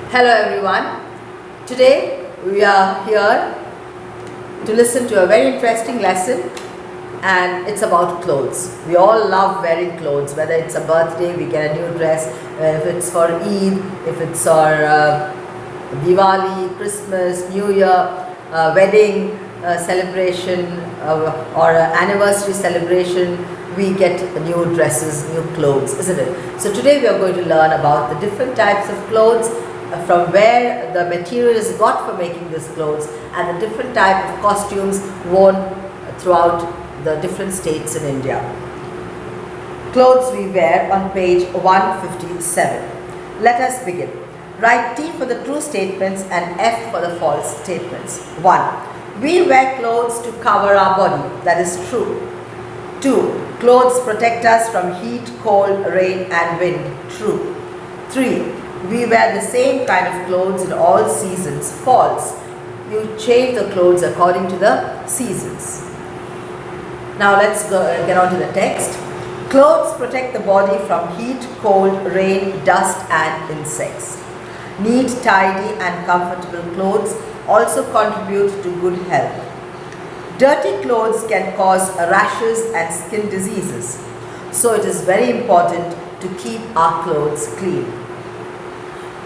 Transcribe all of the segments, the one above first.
Hello everyone. Today we are here to listen to a very interesting lesson, and it's about clothes. We all love wearing clothes, whether it's a birthday, we get a new dress, if it's for Eid, if it's for Diwali, Christmas, New Year, wedding celebration, or anniversary celebration, we get new dresses, new clothes, isn't it? So today we are going to learn about the different types of clothes, from where the material is got for making these clothes, and the different type of costumes worn throughout the different states in India. Clothes we wear on page 157. Let us begin. Write T for the true statements and F for the false statements. 1. We wear clothes to cover our body. That is true. 2. Clothes protect us from heat, cold, rain and wind. True. 3. We wear the same kind of clothes in all seasons. False. You change the clothes according to the seasons. Now let's get on to the text. Clothes protect the body from heat, cold, rain, dust and insects. Neat, tidy and comfortable clothes also contribute to good health. Dirty clothes can cause rashes and skin diseases. So it is very important to keep our clothes clean.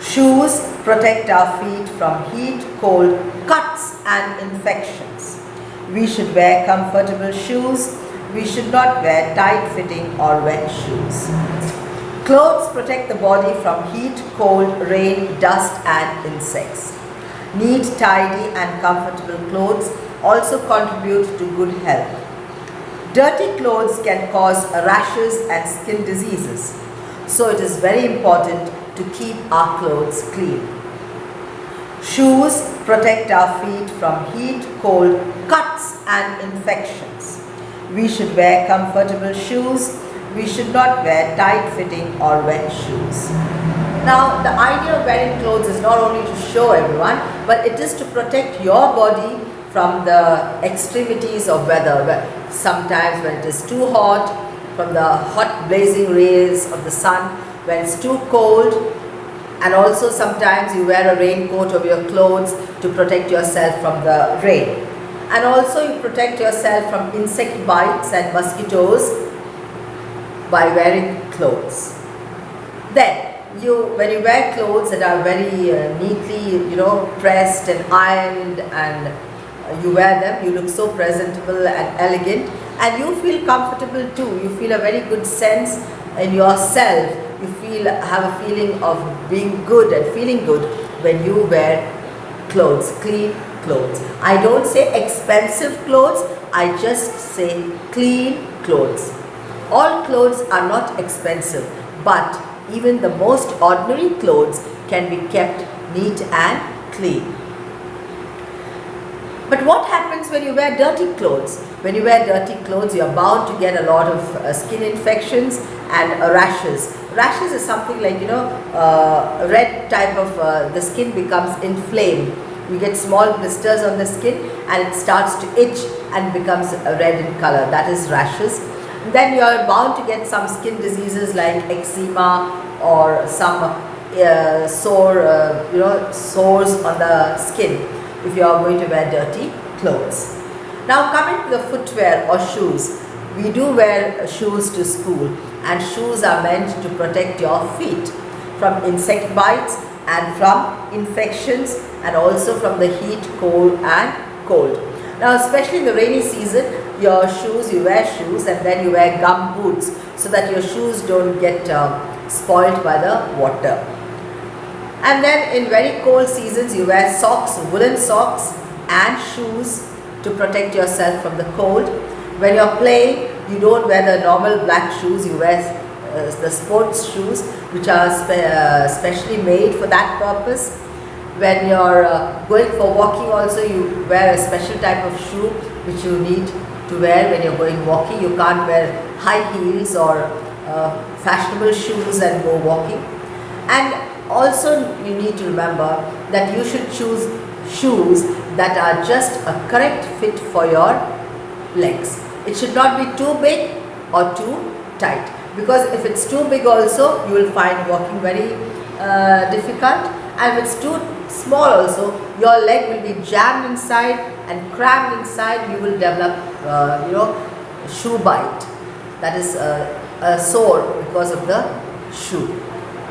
Shoes protect our feet from heat, cold, cuts and infections. We should wear comfortable shoes. We should not wear tight-fitting or wet shoes. Clothes protect the body from heat, cold, rain, dust and insects. Neat, tidy and comfortable clothes also contribute to good health. Dirty clothes can cause rashes and skin diseases. So it is very important to keep our clothes clean. Shoes protect our feet from heat, cold, cuts and infections. We should wear comfortable shoes. We should not wear tight-fitting or wet shoes. Now, the idea of wearing clothes is not only to show everyone, but it is to protect your body from the extremities of weather. Sometimes when it is too hot, from the hot blazing rays of the sun, when it's too cold, and also sometimes you wear a raincoat over your clothes to protect yourself from the rain. And also you protect yourself from insect bites and mosquitoes by wearing clothes. Then, when you wear clothes that are very neatly, pressed and ironed, and you wear them, you look so presentable and elegant, and you feel comfortable too. You feel a very good sense in yourself. You have a feeling of being good and feeling good when you wear clothes, clean clothes. I don't say expensive clothes, I just say clean clothes. All clothes are not expensive, but even the most ordinary clothes can be kept neat and clean. But what happens when you wear dirty clothes? When you wear dirty clothes, you are bound to get a lot of skin infections and rashes. Rashes is something like, a red type of, the skin becomes inflamed. You get small blisters on the skin and it starts to itch and becomes red in color. That is rashes. Then you are bound to get some skin diseases like eczema or some sores on the skin if you are going to wear dirty clothes. Now coming to the footwear or shoes. We do wear shoes to school, and shoes are meant to protect your feet from insect bites and from infections, and also from the heat, cold and cold. Now especially in the rainy season, you wear shoes and then you wear gum boots so that your shoes don't get spoiled by the water. And then in very cold seasons, you wear socks, woolen socks and shoes to protect yourself from the cold. When you're playing, you don't wear the normal black shoes, you wear the sports shoes which are specially made for that purpose. When you're going for walking also, you wear a special type of shoe which you need to wear when you're going walking. You can't wear high heels or fashionable shoes and go walking. And also you need to remember that you should choose shoes that are just a correct fit for your legs. It should not be too big or too tight, because if it's too big also, you will find walking very difficult, and if it's too small also, your leg will be jammed inside and crammed inside. You will develop shoe bite, that is a sore because of the shoe.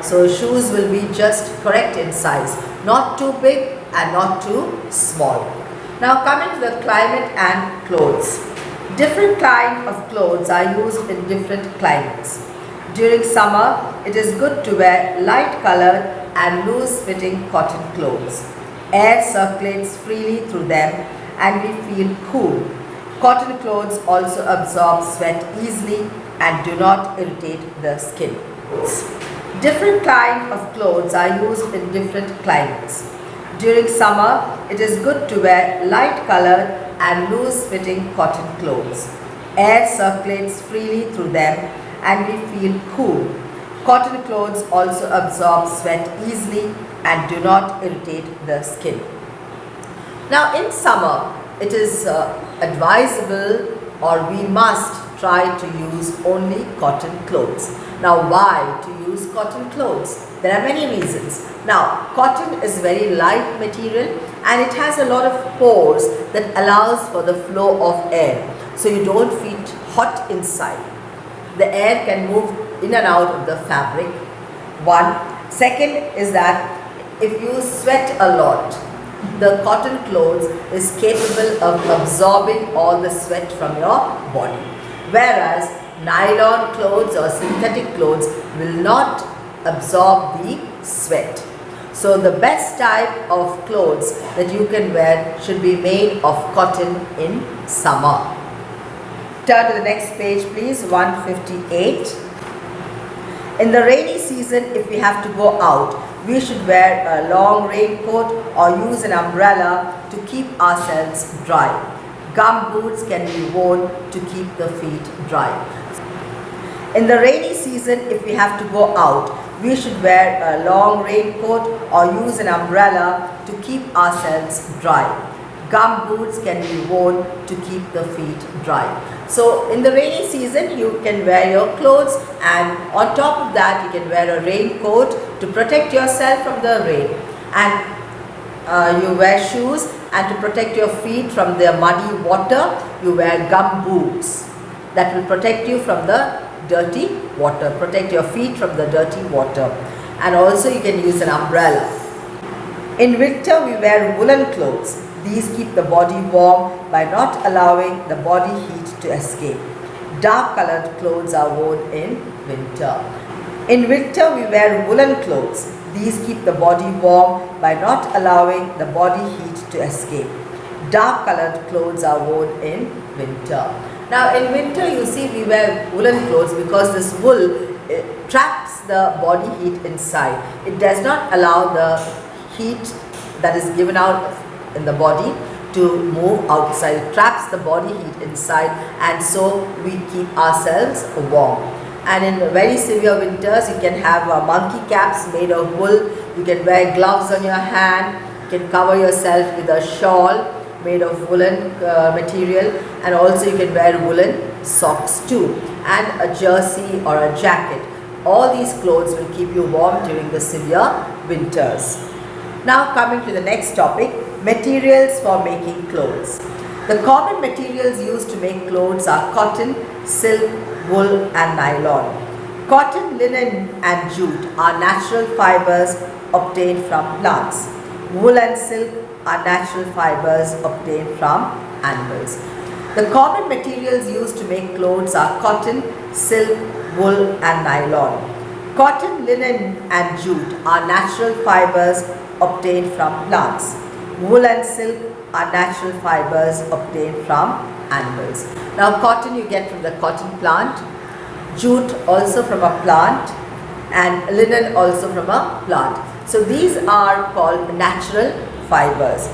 So shoes will be just correct in size, not too big and not too small. Now coming to the climate and clothes. Different kinds of clothes are used in different climates. During summer, it is good to wear light colored and loose fitting cotton clothes. Air circulates freely through them and we feel cool. Cotton clothes also absorb sweat easily and do not irritate the skin. Different kinds of clothes are used in different climates. During summer, it is good to wear light colored and loose fitting cotton clothes. Air circulates freely through them and we feel cool. Cotton clothes also absorb sweat easily and do not irritate the skin. Now in summer, it is advisable, or we must try to use only cotton clothes. Now why to use cotton clothes? There are many reasons. Now cotton is very light material and it has a lot of pores that allows for the flow of air. So you don't feel hot inside. The air can move in and out of the fabric. One. Second is that if you sweat a lot, the cotton clothes is capable of absorbing all the sweat from your body. Whereas nylon clothes or synthetic clothes will not absorb the sweat. So the best type of clothes that you can wear should be made of cotton in summer. Turn to the next page please, 158. In the rainy season, if we have to go out, we should wear a long raincoat or use an umbrella to keep ourselves dry. Gum boots can be worn to keep the feet dry. In the rainy season, if we have to go out, we should wear a long raincoat or use an umbrella to keep ourselves dry. Gum boots can be worn to keep the feet dry. So in the rainy season, you can wear your clothes, and on top of that you can wear a raincoat to protect yourself from the rain, and you wear shoes, and to protect your feet from the muddy water you wear gum boots that will protect you from the dirty water, protect your feet from the dirty water, and also you can use an umbrella. In winter we wear woolen clothes. These keep the body warm by not allowing the body heat to escape. Dark colored clothes are worn in winter. In winter we wear woolen clothes. These keep the body warm by not allowing the body heat to escape. Dark colored clothes are worn in winter. Now in winter you see we wear woolen clothes because this wool traps the body heat inside. It does not allow the heat that is given out in the body to move outside. It traps the body heat inside, and so we keep ourselves warm. And in very severe winters you can have monkey caps made of wool. You can wear gloves on your hand. You can cover yourself with a shawl made of woolen material, and also you can wear woolen socks too, and a jersey or a jacket. All these clothes will keep you warm during the severe winters. Now coming to the next topic, materials for making clothes. The common materials used to make clothes are cotton, silk, wool and nylon. Cotton, linen and jute are natural fibers obtained from plants. Wool and silk are natural fibers obtained from animals. The common materials used to make clothes are cotton, silk, wool and nylon. Cotton, linen and jute are natural fibers obtained from plants. Wool and silk are natural fibers obtained from animals. Now cotton you get from the cotton plant, jute also from a plant, and linen also from a plant. So these are called natural fibers.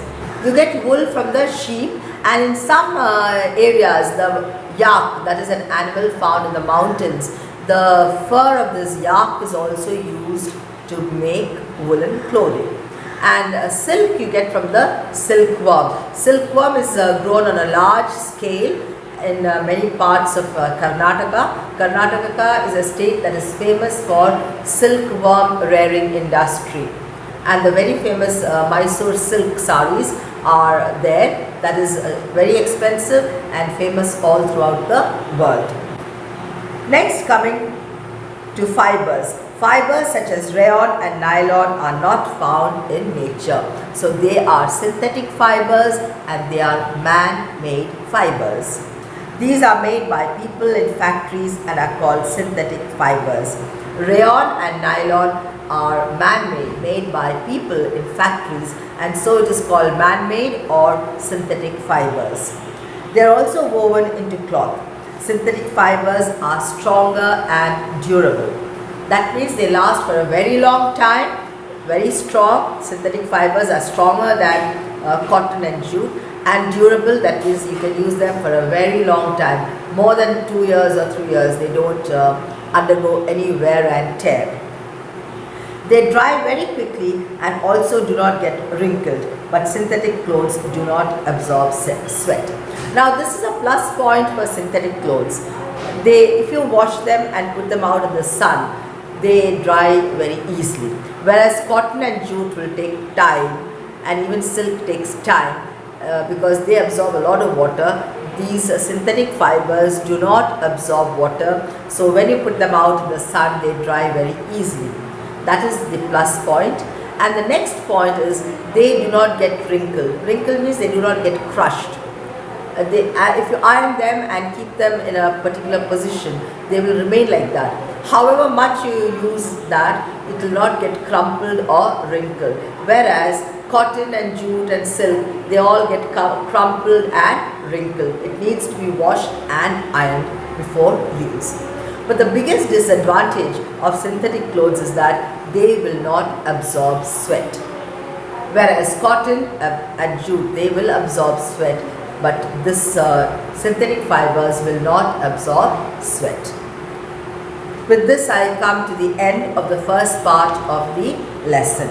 You get wool from the sheep, and in some areas the yak, that is an animal found in the mountains, the fur of this yak is also used to make woolen clothing. And silk you get from the silkworm. Silkworm is grown on a large scale, in many parts of Karnataka. Karnataka is a state that is famous for silkworm rearing industry, and the very famous Mysore silk saris are there. That is very expensive and famous all throughout the world. Next, coming to fibers. Fibers such as rayon and nylon are not found in nature. So they are synthetic fibers and they are man-made fibers. These are made by people in factories and are called synthetic fibers. Rayon and nylon are man-made, made by people in factories, and so it is called man-made or synthetic fibers. They are also woven into cloth. Synthetic fibers are stronger and durable. That means they last for a very long time, very strong. Synthetic fibers are stronger than cotton and jute, and durable. That means you can use them for a very long time, more than 2 years or 3 years. They don't undergo any wear and tear. They dry very quickly and also do not get wrinkled, but synthetic clothes do not absorb sweat. Now this is a plus point for synthetic clothes. If you wash them and put them out in the sun, they dry very easily, whereas cotton and jute will take time, and even silk takes time because they absorb a lot of water. These synthetic fibers do not absorb water, so when you put them out in the sun, they dry very easily. That is the plus point. And the next point is they do not get wrinkled. Wrinkle means they do not get crushed. If you iron them and keep them in a particular position, they will remain like that. However much you use that, it will not get crumpled or wrinkled. Whereas cotton and jute and silk, they all get crumpled and wrinkled. It needs to be washed and ironed before use. But the biggest disadvantage of synthetic clothes is that they will not absorb sweat. Whereas cotton and jute, they will absorb sweat, but this synthetic fibers will not absorb sweat. With this, I come to the end of the first part of the lesson.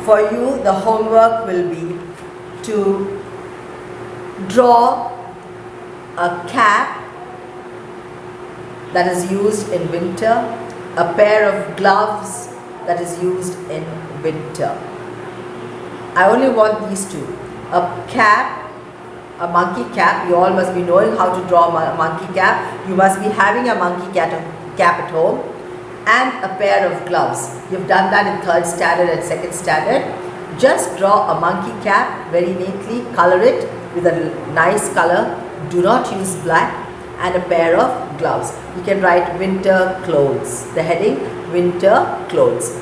For you, the homework will be to draw a cap that is used in winter, a pair of gloves that is used in winter. I only want these two. A cap, a monkey cap. You all must be knowing how to draw a monkey cap. You must be having a monkey cap at home, and a pair of gloves. You've done that in 3rd standard and 2nd standard. Just draw a monkey cap very neatly, color it with a nice color. Do not use black, and a pair of gloves. You can write winter clothes. The heading, winter clothes.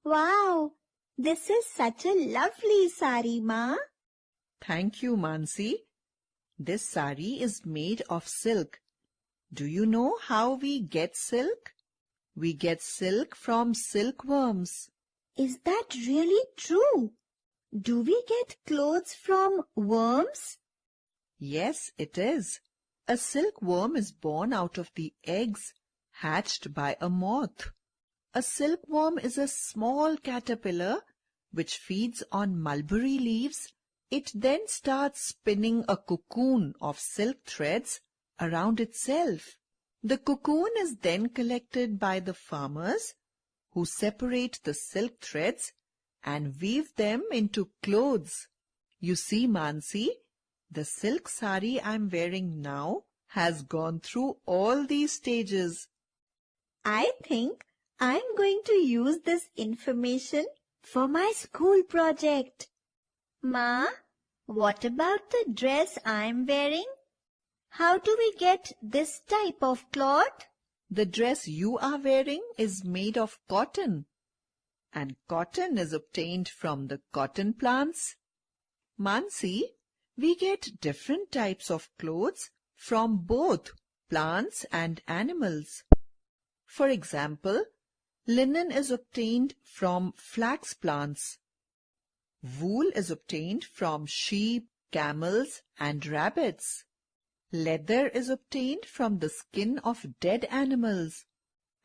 Wow, this is such a lovely sari, Ma. Thank you, Mansi. This sari is made of silk. Do you know how we get silk? We get silk from silkworms. Is that really true? Do we get clothes from worms? Yes, it is. A silkworm is born out of the eggs hatched by a moth. A silkworm is a small caterpillar which feeds on mulberry leaves. It then starts spinning a cocoon of silk threads around itself. The cocoon is then collected by the farmers, who separate the silk threads and weave them into clothes. You see, Mansi, the silk sari I'm wearing now has gone through all these stages. I think I'm going to use this information for my school project. Ma, what about the dress I'm wearing? How do we get this type of cloth? The dress you are wearing is made of cotton, and cotton is obtained from the cotton plants. Mansi, we get different types of clothes from both plants and animals. For example, linen is obtained from flax plants. Wool is obtained from sheep, camels, and rabbits. Leather is obtained from the skin of dead animals,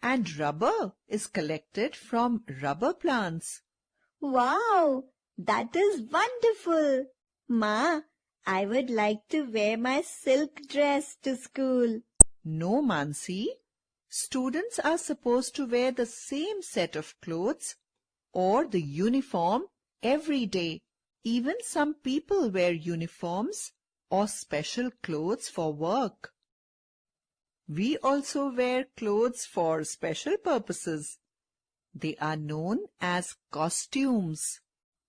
and rubber is collected from rubber plants. Wow, that is wonderful. Ma, I would like to wear my silk dress to school. No, Mansi. Students are supposed to wear the same set of clothes or the uniform every day. Even some people wear uniforms or special clothes for work. We also wear clothes for special purposes. They are known as costumes.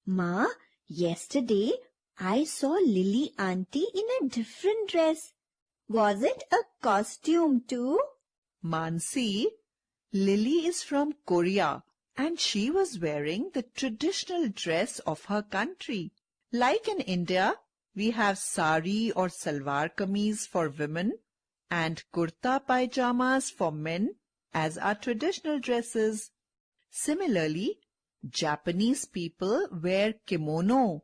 Ma, yesterday I saw Lily auntie in a different dress. Was it a costume too? Mansi, Lily is from Korea and she was wearing the traditional dress of her country. Like in India, we have sari or salwar kameez for women and kurta pajamas for men as our traditional dresses. Similarly, Japanese people wear kimono.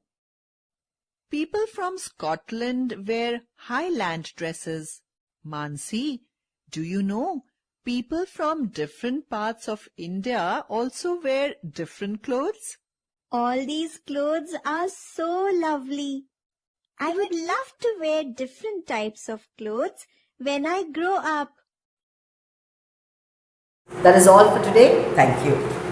People from Scotland wear Highland dresses. Mansi, do you know, people from different parts of India also wear different clothes? All these clothes are so lovely. I would love to wear different types of clothes when I grow up. That is all for today. Thank you.